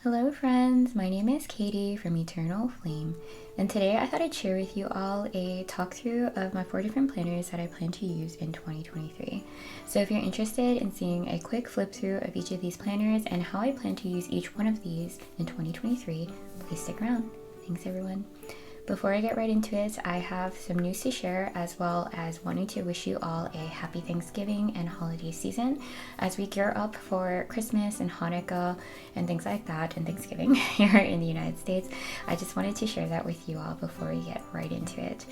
Hello friends, my name is Katie from Eternal Flame, and today I thought I'd share with you all a talk through of my 4 different planners that I plan to use in 2023. So if you're interested in seeing a quick flip through of each of these planners and how I plan to use each one of these in 2023, please stick around. Thanks everyone. Before I get right into it, I have some news to share as well as wanting to wish you all a happy Thanksgiving and holiday season as we gear up for Christmas and Hanukkah and things like that and Thanksgiving here in the United States. I just wanted to share that with you all before we get right into it.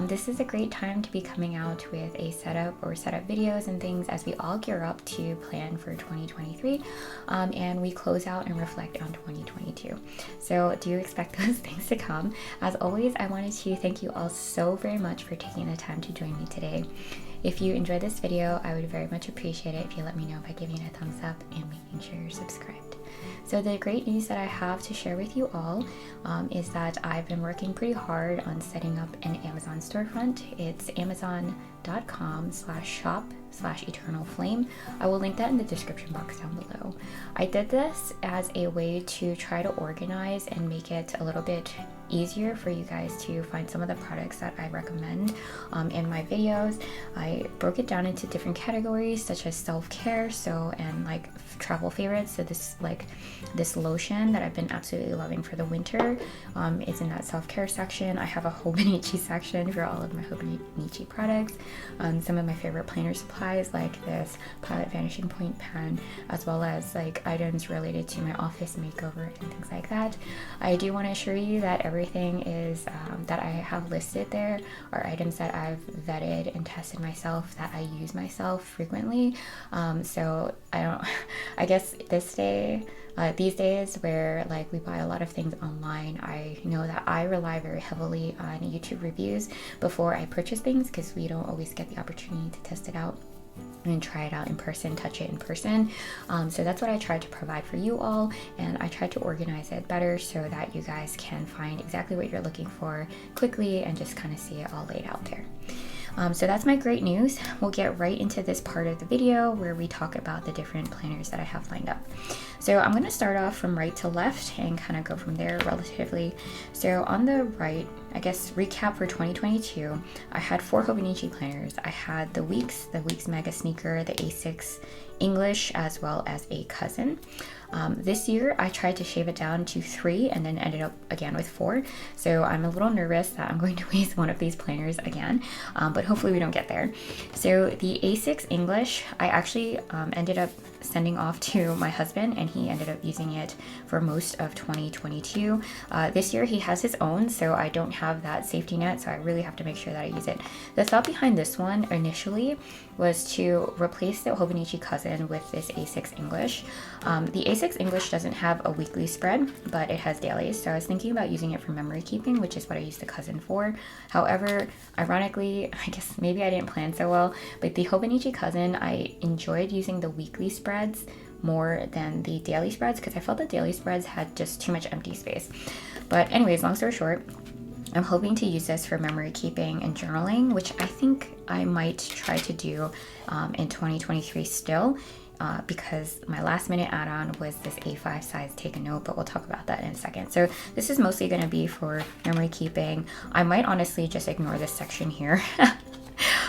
This is a great time to be coming out with a setup videos and things as we all gear up to plan for 2023 and we close out and reflect on 2022. So do expect those things to come. As always, I wanted to thank you all so very much for taking the time to join me today. If you enjoyed this video, I would very much appreciate it if you let me know by giving it a thumbs up and making sure you're subscribed. So the great news that I have to share with you all is that I've been working pretty hard on setting up an Amazon storefront. It's amazon.com/shop/eternalflame. I will link that in the description box down below. I did this as a way to try to organize and make it a little bit easier for you guys to find some of the products that I recommend in my videos. I broke it down into different categories such as self-care, and like travel favorites. So this lotion that I've been absolutely loving for the winter is in that self-care section. I have a Hobonichi section for all of my Hobonichi products. Some of my favorite planner supplies like this Pilot Vanishing Point pen, as well as like items related to my office makeover and things like that. I do want to assure you that everything is that I have listed there are items that I've vetted and tested myself, that I use myself frequently. So I guess these days where like we buy a lot of things online, I know that I rely very heavily on YouTube reviews before I purchase things because we don't always get the opportunity to test it out and try it out in person, touch it in person. So that's what I tried to provide for you all, and I tried to organize it better so that you guys can find exactly what you're looking for quickly and just kind of see it all laid out there. So that's my great news. We'll get right into this part of the video where we talk about the different planners that I have lined up. So I'm going to start off from right to left and kind of go from there relatively. So on the right, I guess recap for 2022, I had 4 Hobonichi planners. I had the Weeks Mega Sneaker, the A6 English, as well as a cousin. This year I tried to shave it down to 3 and then ended up again with 4. So I'm a little nervous that I'm going to waste one of these planners again, but hopefully we don't get there. So the A6 English, I actually ended up sending off to my husband, and he ended up using it for most of 2022. This year he has his own, so I don't have that safety net, so I really have to make sure that I use it. The thought behind this one initially was to replace the Hobonichi cousin with this A6 English. The A6 English doesn't have a weekly spread, but it has dailies, so I was thinking about using it for memory keeping, which is what I use the cousin for. However, ironically, I guess maybe I didn't plan so well, but the Hobonichi cousin, I enjoyed using the weekly spreads more than the daily spreads because I felt the daily spreads had just too much empty space. But anyways, long story short, I'm hoping to use this for memory keeping and journaling, which I think I might try to do in 2023 still. Because my last minute add-on was this A5 size take a note, but we'll talk about that in a second. So this is mostly going to be for memory keeping. I might honestly just ignore this section here.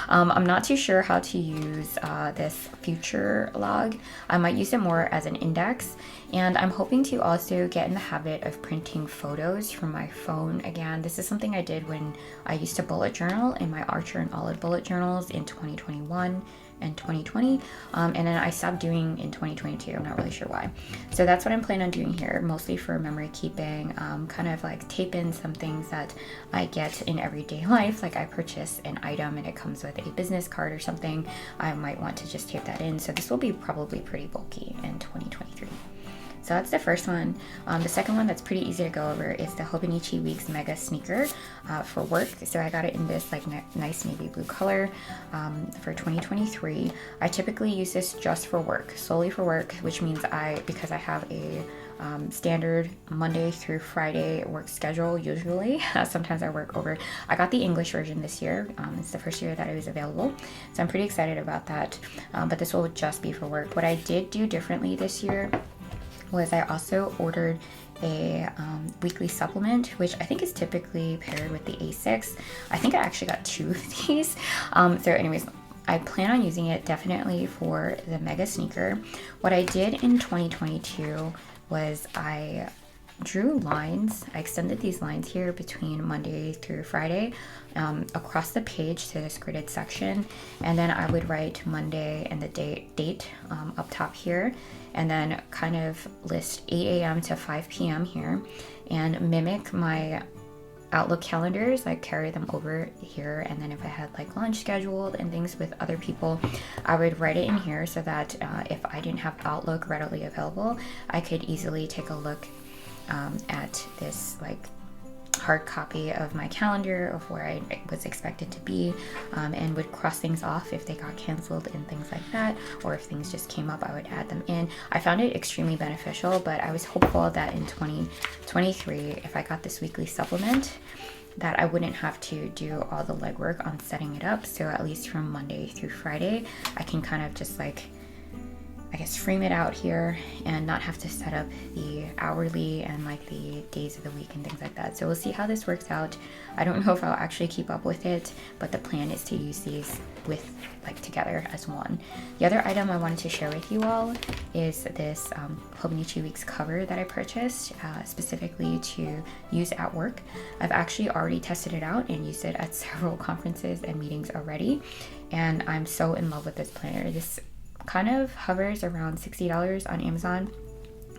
I'm not too sure how to use this future log. I might use it more as an index, and I'm hoping to also get in the habit of printing photos from my phone again. This is something I did when I used to bullet journal in my Archer and Olive bullet journals in 2021 and 2020, and then I stopped doing in 2022. I'm not really sure why. So that's what I'm planning on doing here, mostly for memory keeping, kind of like tape in some things that I get in everyday life, like I purchase an item and it comes with a business card or something. I might want to just tape that in, so this will be probably pretty bulky in 2023. So that's the first one. The second one that's pretty easy to go over is the Hobonichi Weeks Mega Sneaker for work. So I got it in this like nice navy blue color for 2023. I typically use this just for work, solely for work, which means because I have a standard Monday through Friday work schedule usually. Sometimes I work over. I got the English version this year. It's the first year that it was available. So I'm pretty excited about that. But this will just be for work. What I did do differently this year was I also ordered a weekly supplement, which I think is typically paired with the A6. I think I actually got 2 of these. So anyways, I plan on using it definitely for the Mega sneaker. What I did in 2022 was I drew lines. I extended these lines here between Monday through Friday across the page to this gridded section, and then I would write Monday and the date up top here, and then kind of list 8 a.m. to 5 p.m. here and mimic my Outlook calendars, like carry them over here, and then if I had like lunch scheduled and things with other people, I would write it in here so that if I didn't have Outlook readily available, I could easily take a look at this like hard copy of my calendar of where I was expected to be, and would cross things off if they got canceled and things like that, or if things just came up, I would add them in. I found it extremely beneficial, but I was hopeful that in 2023, if I got this weekly supplement, that I wouldn't have to do all the legwork on setting it up. So at least from Monday through Friday, I can kind of just like, I guess, frame it out here and not have to set up the hourly and like the days of the week and things like that. So we'll see how this works out. I don't know if I'll actually keep up with it, but the plan is to use these with like together as one. The other item I wanted to share with you all is this Hobonichi Weeks cover that I purchased specifically to use at work. I've actually already tested it out and used it at several conferences and meetings already, and I'm so in love with this planner. This kind of hovers around $60 on Amazon.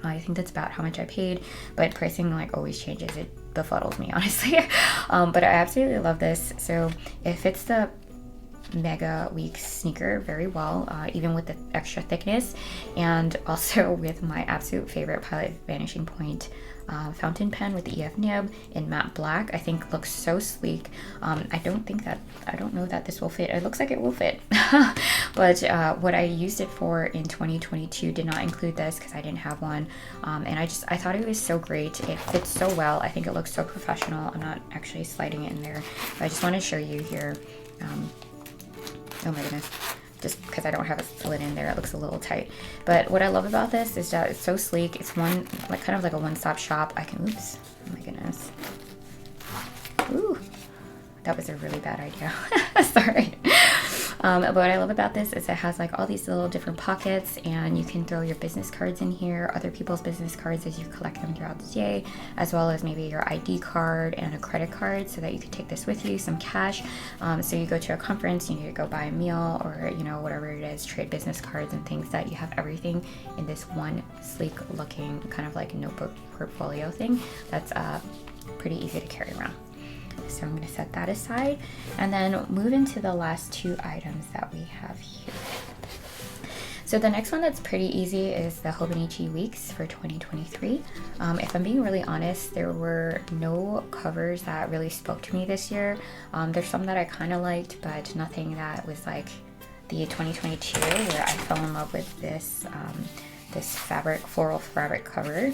I think that's about how much I paid, but pricing like always changes. It befuddles me, honestly. But I absolutely love this. So it fits the Mega Weeks sneaker very well, even with the extra thickness, and also with my absolute favorite Pilot Vanishing Point fountain pen with the EF nib in matte black. I think looks so sleek. I don't know that this will fit. It looks like it will fit. But what I used it for in 2022 did not include this because I didn't have one. And I thought it was so great. It fits so well. I think it looks so professional. I'm not actually sliding it in there, but I just want to show you here. Oh my goodness. Just because I don't have a lid in there, it looks a little tight. But what I love about this is that it's so sleek. It's one, like kind of like a one-stop shop. I can, oops, oh my goodness. Ooh, that was a really bad idea. Sorry. But what I love about this is it has like all these little different pockets, and you can throw your business cards in here, other people's business cards as you collect them throughout the day, as well as maybe your ID card and a credit card so that you can take this with you, some cash. So you go to a conference, you need to go buy a meal or, you know, whatever it is, trade business cards and things, that you have everything in this one sleek looking kind of like notebook portfolio thing that's pretty easy to carry around. So I'm going to set that aside and then move into the last two items that we have here. So the next one that's pretty easy is the Hobonichi Weeks for 2023. If I'm being really honest, there were no covers that really spoke to me this year. There's some that I kind of liked, but nothing that was like the 2022 where I fell in love with this this floral fabric cover.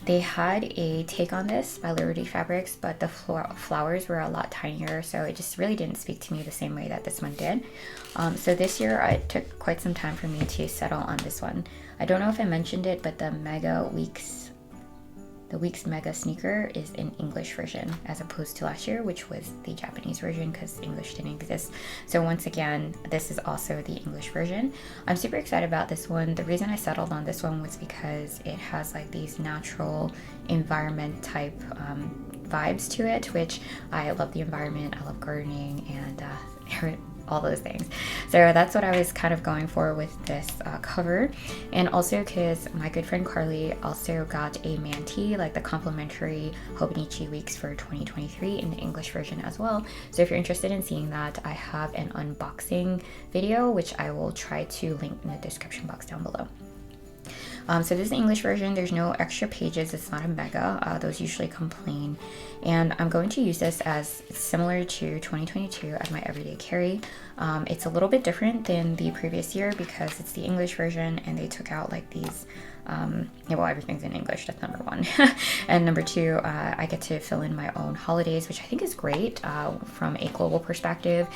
They had a take on this by Liberty Fabrics, but the flowers were a lot tinier, so it just really didn't speak to me the same way that this one did. So this year it took quite some time for me to settle on this one. I don't know if I mentioned it, but the Weeks Mega sneaker is an English version as opposed to last year, which was the Japanese version because English didn't exist. So once again, this is also the English version. I'm super excited about this one. The reason I settled on this one was because it has like these natural environment type vibes to it, which I love the environment. I love gardening and all those things. So that's what I was kind of going for with this cover. And also because my good friend Carly also got a Manti, like the complimentary Hobonichi Weeks for 2023 in the English version as well. So if you're interested in seeing that, I have an unboxing video, which I will try to link in the description box down below. So this is the English version. There's no extra pages. It's not a mega. Those usually come plain. And I'm going to use this as similar to 2022 as my everyday carry. It's a little bit different than the previous year because it's the English version and they took out like these, well, everything's in English, that's number one. And number two, I get to fill in my own holidays, which I think is great from a global perspective.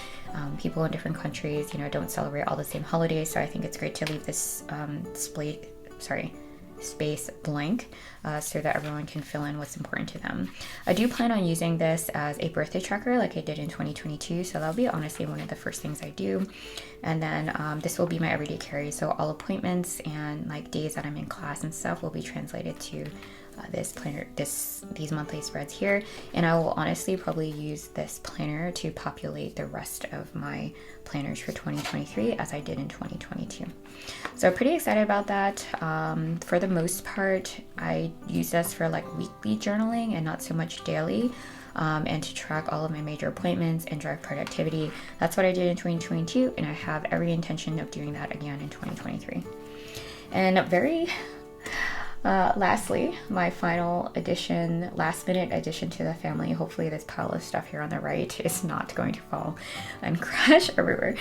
People in different countries, you know, don't celebrate all the same holidays. So I think it's great to leave this space blank so that everyone can fill in what's important to them. I do plan on using this as a birthday tracker like I did in 2022, so that'll be honestly one of the first things I do. And then this will be my everyday carry, so all appointments and like days that I'm in class and stuff will be translated to this planner, these monthly spreads here, and I will honestly probably use this planner to populate the rest of my planners for 2023 as I did in 2022. So pretty excited about that. For the most part, I use this for like weekly journaling and not so much daily, and to track all of my major appointments and drive productivity. That's what I did in 2022, and I have every intention of doing that again in 2023. And lastly, my final addition, last minute addition to the family. Hopefully this pile of stuff here on the right is not going to fall and crash everywhere.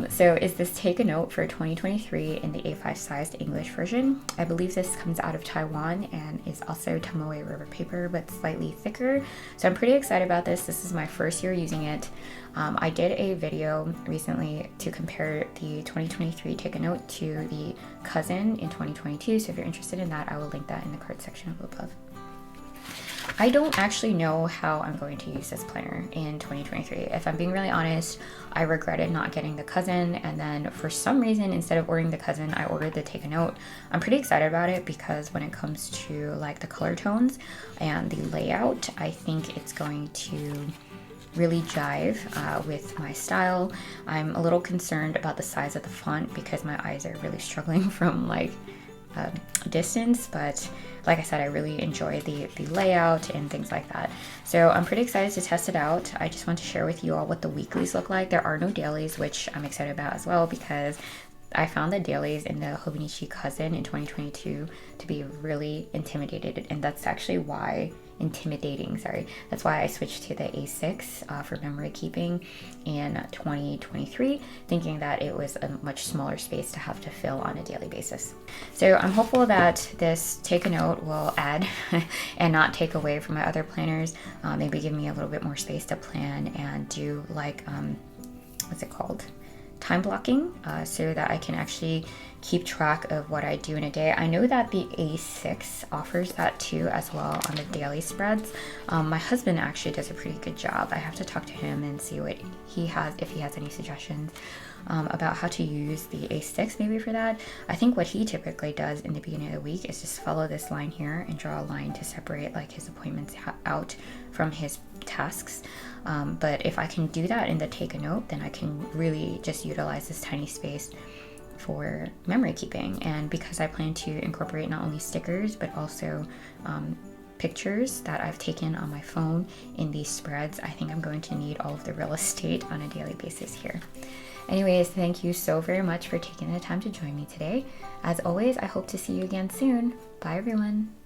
So is this Take a Note for 2023 in the A5 sized English version. I believe this comes out of Taiwan and is also Tomoe River paper, but slightly thicker. So I'm pretty excited about this. This is my first year using it. I did a video recently to compare the 2023 Take a Note to the cousin in 2022. So if you're interested in that, I will link that in the card section above. I don't actually know how I'm going to use this planner in 2023. If I'm being really honest, I regretted not getting the cousin, and then for some reason, instead of ordering the cousin, I ordered the Take a Note. I'm pretty excited about it because when it comes to like the color tones and the layout, I think it's going to really jive with my style. I'm a little concerned about the size of the font because my eyes are really struggling from like distance, but like I said, I really enjoy the layout and things like that. So I'm pretty excited to test it out. I just want to share with you all what the weeklies look like. There are no dailies, which I'm excited about as well, because I found the dailies in the Hobonichi cousin in 2022 to be really intimidated, and that's actually why that's why I switched to the A6 for memory keeping in 2023, thinking that it was a much smaller space to have to fill on a daily basis. So I'm hopeful that this Take a Note will add and not take away from my other planners, maybe give me a little bit more space to plan and do like, what's it called? Time blocking, so that I can actually keep track of what I do in a day. I know that the A6 offers that too as well on the daily spreads. My husband actually does a pretty good job. I have to talk to him and see what he has, if he has any suggestions about how to use the A6 maybe for that. I think what he typically does in the beginning of the week is just follow this line here and draw a line to separate like his appointments out from his tasks. But if I can do that in the Take a Note, then I can really just utilize this tiny space for memory keeping. And because I plan to incorporate not only stickers but also pictures that I've taken on my phone in these spreads, I think I'm going to need all of the real estate on a daily basis here. Anyways, thank you so very much for taking the time to join me today. As always, I hope to see you again soon. Bye everyone.